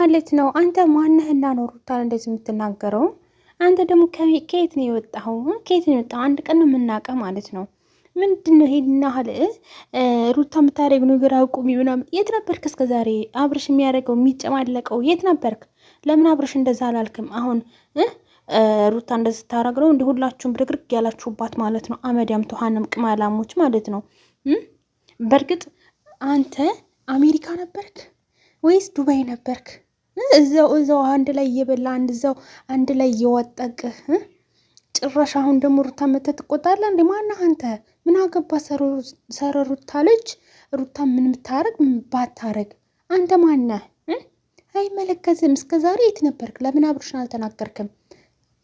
ማለት ነው። አንተ ማነህና ነው ሩታን እንደዚህ የምትናገረው? አንተ ደግሞ ከየት ነው የወጣኸው? ከየት ነው የወጣኸው? አንድ ቀን ነው የምናውቀው ማለት ነው። ምንድን ነው ይሄን ያህል ሩታ የምታደርግ ነገር አቁሚ ምናምን። የት ነበርክ እስከ ዛሬ? አብርሽ የሚያደርገው የሚጨማለቀው የት ነበርክ? ለምን አብርሽ እንደዛ አላልክም? አሁን ሩታ እንደዚህ ስታደርግ ነው እንዲህ ሁላችሁም ብርግርግ ያላችሁባት ማለት ነው። አመዳም ተኋንም ቅማላሞች ማለት ነው። በእርግጥ አንተ አሜሪካ ነበርክ ወይስ ዱባይ ነበርክ? እዛው አንድ ላይ እየበላ አንድ ላይ እየወጠቅህ ጭራሽ አሁን ደግሞ ሩታ መተህ ትቆጣለህ እንዴ? ማነህ አንተ? ምን አገባ ሰረ ሩታ ልጅ ሩታ ምን ብታረግ ምን ባታረግ አንተ ማነህ? አይመለከትም። እስከ ዛሬ የት ነበርክ? ለምን አብርሽን አልተናገርክም?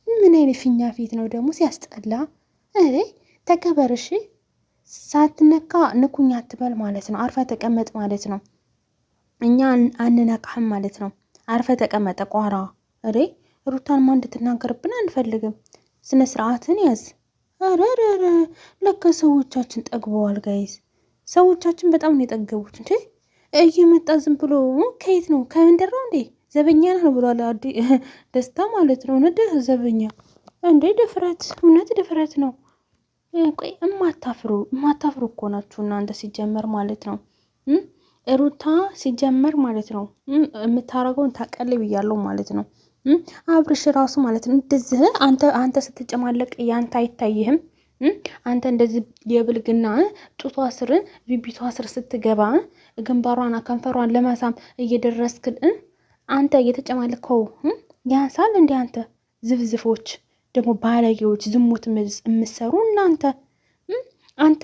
ምን አይነት ፊኛ ፊት ነው ደግሞ ሲያስጠላ። አሬ ተከበርሽ። ሳትነካ ንኩኛ አትበል ማለት ነው። አርፈ ተቀመጥ ማለት ነው። እኛ አንነካህም ማለት ነው። አርፈ ተቀመጠ ቋራ። አሬ ሩታንማ እንድትናገርብን አንፈልግም። ስነ ስርዓትን ያዝ። አረረረ ለካ ሰዎቻችን ጠግበዋል ጋይዝ። ሰዎቻችን በጣም ነው የጠገቡት እንዴ። እየመጣ ዝም ብሎ ከየት ነው ከመንደር ነው እንዴ? ዘበኛ ነው ብሏል ደስታ ማለት ነው። ነደ ዘበኛ እንዴ ድፍረት፣ እውነት ድፍረት ነው። ቆይ እማታፍሩ እኮ ናችሁ እናንተ ሲጀመር ማለት ነው። ሩታ ሲጀመር ማለት ነው የምታረገውን ታቀልብ እያለው ማለት ነው። አብርሽ ራሱ ማለት ነው እንደዚህ አንተ ስትጨማለቅ ያንተ አይታይህም? አንተ እንደዚህ የብልግና ጡቷ ስር ቢቢቷ ስር ስትገባ ግንባሯን ከንፈሯን ለማሳም እየደረስክ አንተ እየተጨማለከው ያንሳል እንዴ? አንተ ዝፍዝፎች ደግሞ ባለጌዎች፣ ዝሙት የምትሰሩ እናንተ አንተ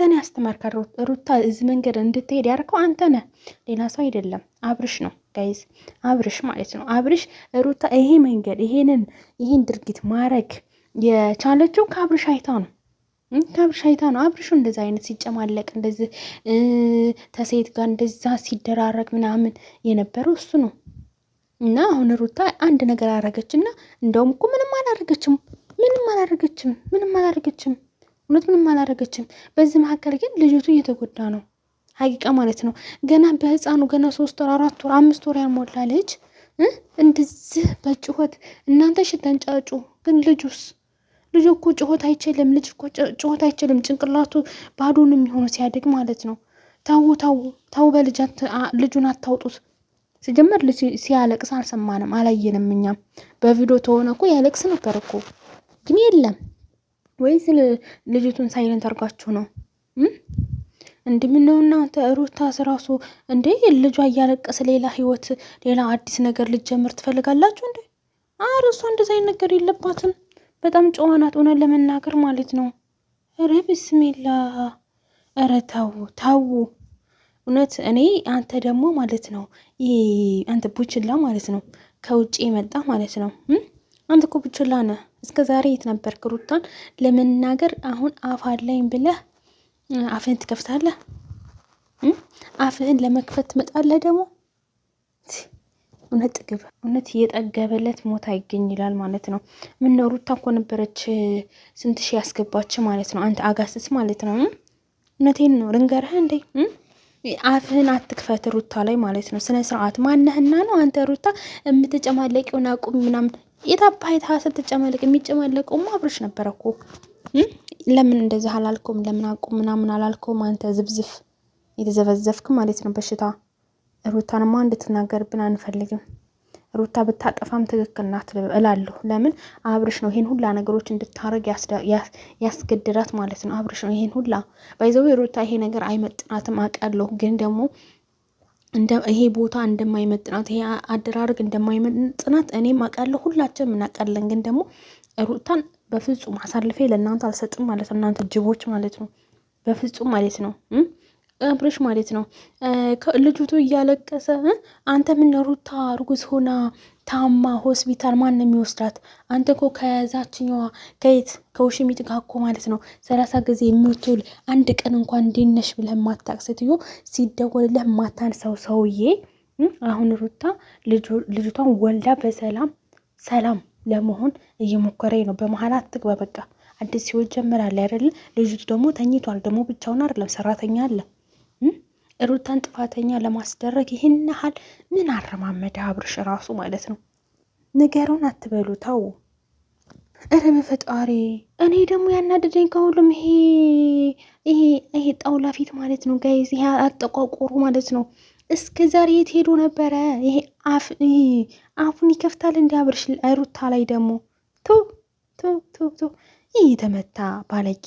ነህ ያስተማርካት ሩታ እዚህ መንገድ እንድትሄድ ያደርገው አንተ ነህ፣ ሌላ ሰው አይደለም። አብርሽ ነው ጋይዝ፣ አብርሽ ማለት ነው። አብርሽ ሩታ ይሄ መንገድ ይሄን ድርጊት ማድረግ የቻለችው ከአብርሽ አይታ ነው። አብርሹ እንደዛ አይነት ሲጨማለቅ እንደዚህ ተሴት ጋር እንደዛ ሲደራረግ ምናምን የነበረው እሱ ነው። እና አሁን ሩታ አንድ ነገር አደረገችና እንደውም እኮ ምንም አላደረገችም። እውነት ምንም አላደረገችም። በዚህ መካከል ግን ልጅቱ እየተጎዳ ነው ሀቂቃ ማለት ነው። ገና በህፃኑ ገና 3 ወር 4 ወር 5 ወር ያልሞላ ልጅ እንደዚህ በጭሆት እናንተ ሽተንጫጩ። ግን ልጁ እኮ ጭሆት አይችልም። ልጅ እኮ ጭሆት አይችልም። ጭንቅላቱ ባዶን የሚሆነው ሲያድግ ማለት ነው። ታው ልጁን አታውጡት። ሲጀመር ልጅ ሲያለቅስ አልሰማንም አላየንም። እኛም በቪዲዮ ተሆነ እኮ ያለቅስ ነበር እኮ ግን የለም። ወይስ ልጅቱን ሳይለንት አርጋችሁ ነው? እንደምነው እናንተ ሩታ ራሱ እንዴ ልጇ እያለቀሰ ሌላ ህይወት ሌላ አዲስ ነገር ልትጀምር ትፈልጋላችሁ እንዴ? ኧረ እሷ እንደዛ አይነት ነገር የለባትም። በጣም ጨዋ ናት እውነት ለመናገር ማለት ነው። ኧረ ቢስሚላ። ኧረ ታው እውነት እኔ አንተ ደግሞ ማለት ነው አንተ ቡችላ ማለት ነው ከውጭ የመጣ ማለት ነው። አንተ እኮ ቡችላ ነህ። እስከ ዛሬ የት ነበርክ? ሩታን ለመናገር አሁን አፍ አለኝ ብለህ አፍህን ትከፍታለህ? አፍህን ለመክፈት ትመጣለህ ደግሞ። እውነት ጥግብ እውነት እየጠገበለት ሞታ ይገኝ ይላል ማለት ነው። ምን ሩታ እኮ ነበረች ስንት ሺህ ያስገባች ማለት ነው። አንተ አጋስስ ማለት ነው። እውነቴን ነው ልንገርህ እንዴ አፍህን አትክፈት ሩታ ላይ ማለት ነው። ስነ ስርዓት ማነህና ነው አንተ ሩታ የምትጨማለቂውን አቁም ምናምን። የታባይታ ስትጨማለቅ የሚጨማለቀውማ አብርሽ ነበረ እኮ። ለምን እንደዚህ አላልኩም? ለምን አቁም ምናምን አላልኩም? አንተ ዝብዝፍ የተዘበዘፍክ ማለት ነው በሽታ። ሩታንማ እንድትናገርብን አንፈልግም። ሩታ ብታጠፋም ትክክል ናት እላለሁ። ለምን አብርሽ ነው ይሄን ሁላ ነገሮች እንድታረግ ያስገድዳት ማለት ነው። አብርሽ ነው ይሄን ሁላ ባይዘው ሩታ ይሄ ነገር አይመጥናትም አውቃለሁ። ግን ደግሞ ይሄ ቦታ እንደማይመጥናት ይሄ አደራረግ እንደማይመጥናት እኔም አውቃለሁ። ሁላችንም እናውቃለን። ግን ደግሞ ሩታን በፍጹም አሳልፌ ለእናንተ አልሰጥም ማለት ነው። እናንተ ጅቦች ማለት ነው። በፍጹም ማለት ነው። አብርሽ ማለት ነው ልጅቱ እያለቀሰ አንተ ምን ሩታ እርጉዝ ሆና ታማ ሆስፒታል ማን የሚወስዳት? አንተ እኮ ከያዛችኛዋ ከየት ከውሽሚት ጋር እኮ ማለት ነው 30 ጊዜ የምትውል አንድ ቀን እንኳን እንዲነሽ ብለህ ማታቅ ስትዮ ሲደወልልህ ማታንሳው ሰውዬ አሁን ሩታ ልጅቷን ወልዳ በሰላም ለመሆን እየሞከረኝ ነው። በመሀል አትግባ። በቃ አዲስ ህይወት ጀምራለች አይደል? ልጅቱ ደግሞ ተኝቷል። ደግሞ ብቻውን አይደለም ሰራተኛ አለ። ሩታን ጥፋተኛ ለማስደረግ ይህን ያህል ምን አረማመደ አብርሽ ራሱ ማለት ነው። ንገሩን አትበሉ ተው። እረ በፈጣሪ እኔ ደግሞ ያናደደኝ ከሁሉም ይሄ ጣውላ ፊት ማለት ነው ጋይዝ፣ ይሄ አጠቋቆሩ ማለት ነው። እስከ ዛሬ የት ሄዶ ነበረ? ይሄ አፉን ይከፍታል እንዲ አብርሽ ሩታ ላይ ደግሞ ቱ ይህ የተመታ ባለጌ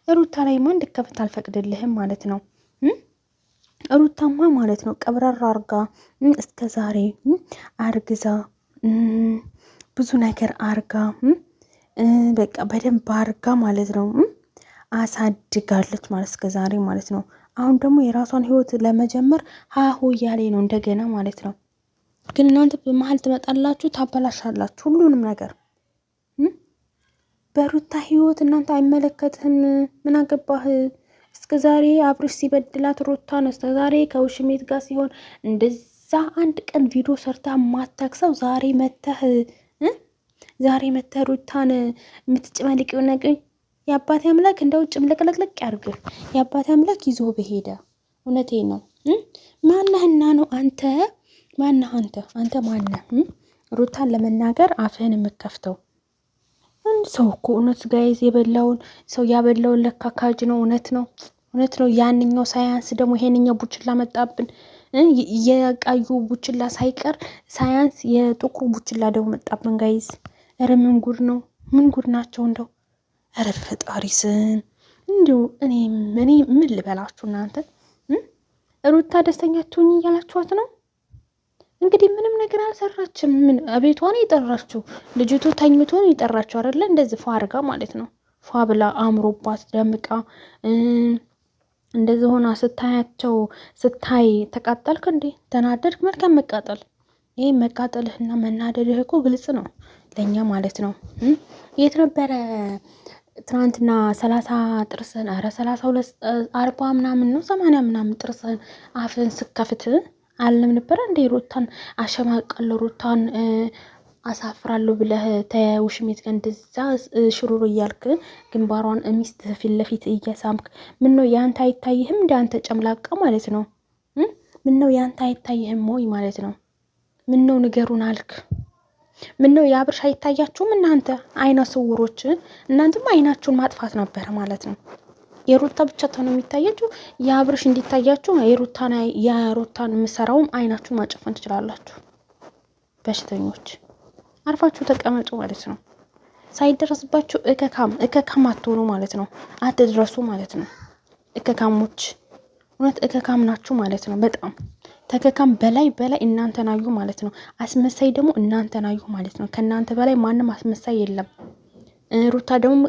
ሩታ ላይ ማ እንድከፍት አልፈቅድልህም ማለት ነው። ሩታማ ማለት ነው ቀብረር አርጋ እስከ ዛሬ አርግዛ ብዙ ነገር አርጋ በቃ በደንብ አርጋ ማለት ነው አሳድጋለች ማለት እስከ ዛሬ ማለት ነው። አሁን ደግሞ የራሷን ህይወት ለመጀመር ሀሁ እያሌ ነው እንደገና ማለት ነው። ግን እናንተ በመሀል ትመጣላችሁ፣ ታበላሻላችሁ ሁሉንም ነገር። በሩታ ህይወት እናንተ አይመለከትህም። ምን አገባህ? እስከ ዛሬ አብርሽ ሲበድላት ሩታን እስከ ዛሬ ከውሽሜት ጋር ሲሆን እንደዛ አንድ ቀን ቪዲዮ ሰርታ ማታክሰው ዛሬ መተህ ሩታን የምትጭመልቂው ነገር የአባቴ አምላክ እንደው ጭምለቅለቅለቅ ያርግ። የአባቴ አምላክ ይዞ በሄደ እውነቴ ነው። ማነህና ነው አንተ? ማነህ አንተ ማነህ? ሩታን ለመናገር አፍህን የምከፍተው ሰው እኮ እውነት ጋይዝ የበላውን ሰው ያበላውን ለካ ካጅ ነው። እውነት ነው። ያንኛው ሳያንስ ደግሞ ይሄንኛው ቡችላ መጣብን። የቀዩ ቡችላ ሳይቀር ሳያንስ የጥቁሩ ቡችላ ደግሞ መጣብን ጋይዝ። ኧረ ምን ጉድ ነው? ምን ጉድ ናቸው እንደው። ኧረ ፈጣሪ ስም እንዲሁ እኔ ምን ልበላችሁ እናንተ። ሩታ ደስተኛ ትሁኝ እያላችኋት ነው እንግዲህ። ምንም ነገር አልሰራችም። ምን ቤቷን የጠራችው ልጅቱ ተኝቶን የጠራችው አይደለ? እንደዚህ ፏ አርጋ ማለት ነው። ፏ ብላ አምሮባት ደምቃ እንደዚህ ሆና ስታይ ተቃጠልክ እንዴ? ተናደድክ? መልካም መቃጠል። ይሄ መቃጠልህና መናደድህ እኮ ግልጽ ነው ለኛ ማለት ነው። የት ነበረ ትናንትና 30 ጥርስህን 32 40 ምናምን ነው 80 ምናምን ጥርስህን አፍን ስከፍት አለም ነበረ እንዴ? ሩታን አሸማቀለው ሩታን አሳፍራለሁ ብለህ ተውሽሜት ጋር እንደዛ ሽሩሩ እያልክ ግንባሯን ሚስት ፊት ለፊት እየሳምክ ምን ነው ያንተ አይታይህም? እንደ አንተ ጨምላቃ ማለት ነው። ምን ነው ያንተ አይታይህም ወይ ማለት ነው? ምን ነው ንገሩን አልክ? ምን ነው የአብርሽ አይታያችሁም? እናንተ አይነ ስውሮች፣ እናንተም አይናችሁን ማጥፋት ነበር ማለት ነው። የሩታ ብቻ ነው የሚታያችሁ። የአብርሽ እንዲታያችሁ የሩታን የምሰራውም አይናችሁን ማጨፈን ትችላላችሁ። በሽተኞች አርፋችሁ ተቀመጡ ማለት ነው። ሳይደረስባችሁ እከካም አትሆኑ ማለት ነው። አትድረሱ ማለት ነው። እከካሞች እውነት እከካም ናችሁ ማለት ነው። በጣም ተከካም በላይ እናንተ ናዩ ማለት ነው። አስመሳይ ደግሞ እናንተ ናዩ ማለት ነው። ከእናንተ በላይ ማንም አስመሳይ የለም። ሩታ ደግሞ